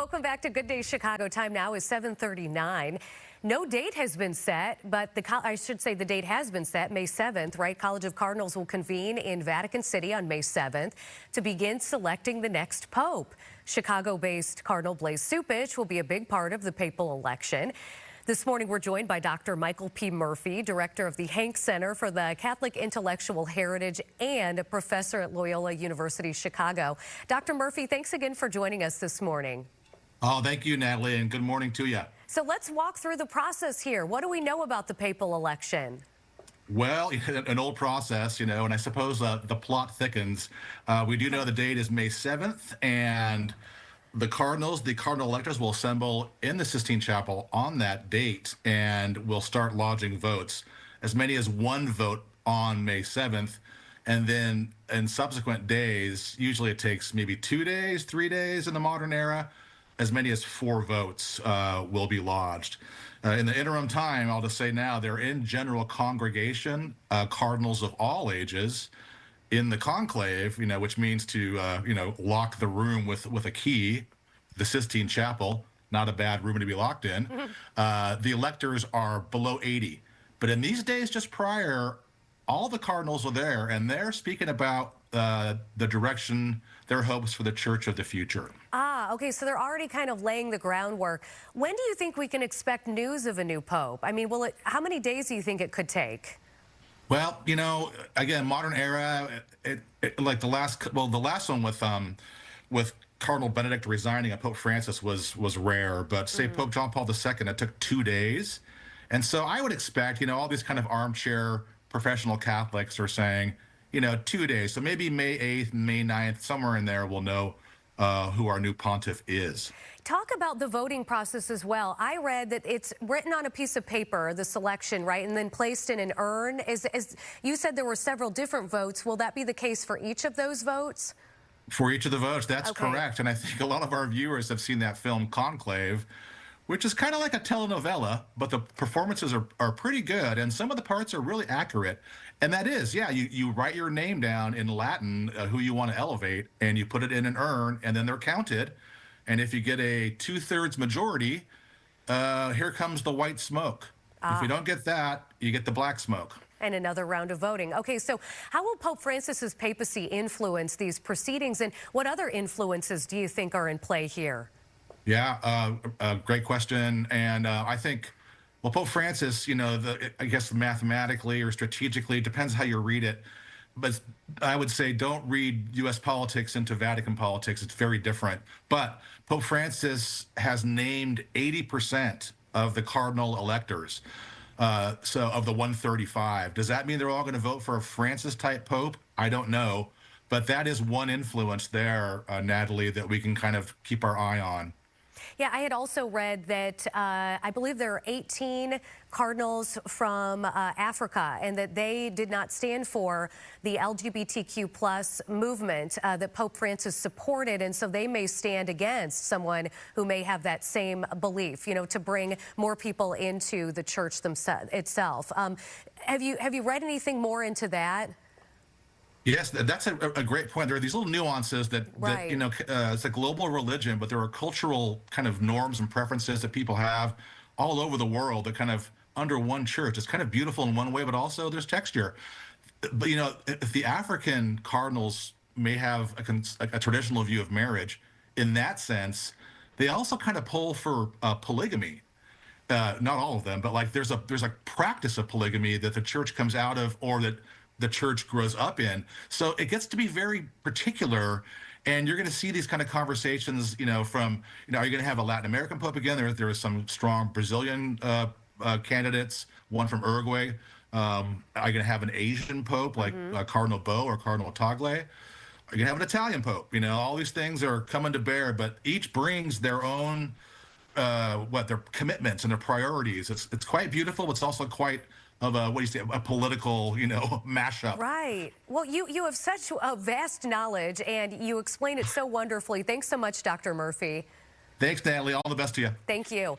Welcome back to Good Day Chicago. Time now is 7:39. No date has been set, but I should say the date has been set, May 7th, right? College of Cardinals will convene in Vatican City on May 7th to begin selecting the next pope. Chicago-based Cardinal Blaise Cupich will be a big part of the papal election. This morning, we're joined by Dr. Michael P. Murphy, director of the Hank Center for the Catholic Intellectual Heritage and a professor at Loyola University Chicago. Dr. Murphy, thanks again for joining us this morning. Oh, thank you, Natalie, and good morning to you. So let's walk through the process here. What do we know about the papal election? Well, an old process, and I suppose the plot thickens. We do know the date is May 7th, and the cardinal electors will assemble in the Sistine Chapel on that date and will start lodging votes, as many as one vote on May 7th. And then in subsequent days, usually it takes maybe 2 days, 3 days in the modern era, as many as 4 votes will be lodged. In the interim time, I'll just say now, they're in general congregation, cardinals of all ages, in the conclave, which means to, lock the room with a key, the Sistine Chapel, not a bad room to be locked in. The electors are below 80. But in these days just prior, all the cardinals are there, and they're speaking about the direction, their hopes for the church of the future. Okay, so they're already kind of laying the groundwork. When do you think we can expect news of a new pope? I mean, how many days do you think it could take? Well, again, modern era, like the last one with Cardinal Benedict resigning and Pope Francis was rare, but say Pope John Paul II, it took 2 days. And so I would expect, all these kind of armchair professional Catholics are saying, 2 days. So maybe May 8th, May 9th, somewhere in there, we'll know who our new pontiff is. Talk about the voting process as well. I read that it's written on a piece of paper, the selection, right, and then placed in an urn. As you said, there were several different votes. Will that be the case for each of those votes? For each of the votes, that's correct. And I think a lot of our viewers have seen that film Conclave, which is kind of like a telenovela, but the performances are pretty good, and some of the parts are really accurate. And that is, yeah, you write your name down in Latin, who you want to elevate, and you put it in an urn, and then they're counted. And if you get a 2/3 majority, here comes the white smoke. If you don't get that, you get the black smoke. And another round of voting. Okay, so how will Pope Francis's papacy influence these proceedings, and what other influences do you think are in play here? Yeah, great question. And I think, well, Pope Francis, I guess mathematically or strategically, depends how you read it. But I would say don't read U.S. politics into Vatican politics. It's very different. But Pope Francis has named 80% of the cardinal electors, so of the 135. Does that mean they're all going to vote for a Francis-type pope? I don't know. But that is one influence there, Natalie, that we can kind of keep our eye on. Yeah, I had also read that I believe there are 18 cardinals from Africa, and that they did not stand for the LGBTQ plus movement that Pope Francis supported, and so they may stand against someone who may have that same belief, to bring more people into the church itself. Have you read anything more into that? Yes, that's a great point. There are these little nuances that it's a global religion, but there are cultural kind of norms and preferences that people have all over the world that kind of under one church. It's kind of beautiful in one way, but also there's texture. But, if the African cardinals may have a traditional view of marriage, in that sense, they also kind of pull for polygamy. Not all of them, but like there's a practice of polygamy that the church comes out of, or that the church grows up in. So it gets to be very particular, and you're going to see these kind of conversations, from, are you going to have a Latin American pope again? There are some strong Brazilian candidates, one from Uruguay. Are you going to have an Asian pope like Cardinal Bo or Cardinal Tagle? Are you going to have an Italian pope? All these things are coming to bear, but each brings their own, their commitments and their priorities. It's quite beautiful. It's also quite of a political, mashup. Right. Well, you have such a vast knowledge, and you explain it so wonderfully. Thanks so much, Dr. Murphy. Thanks, Natalie. All the best to you. Thank you.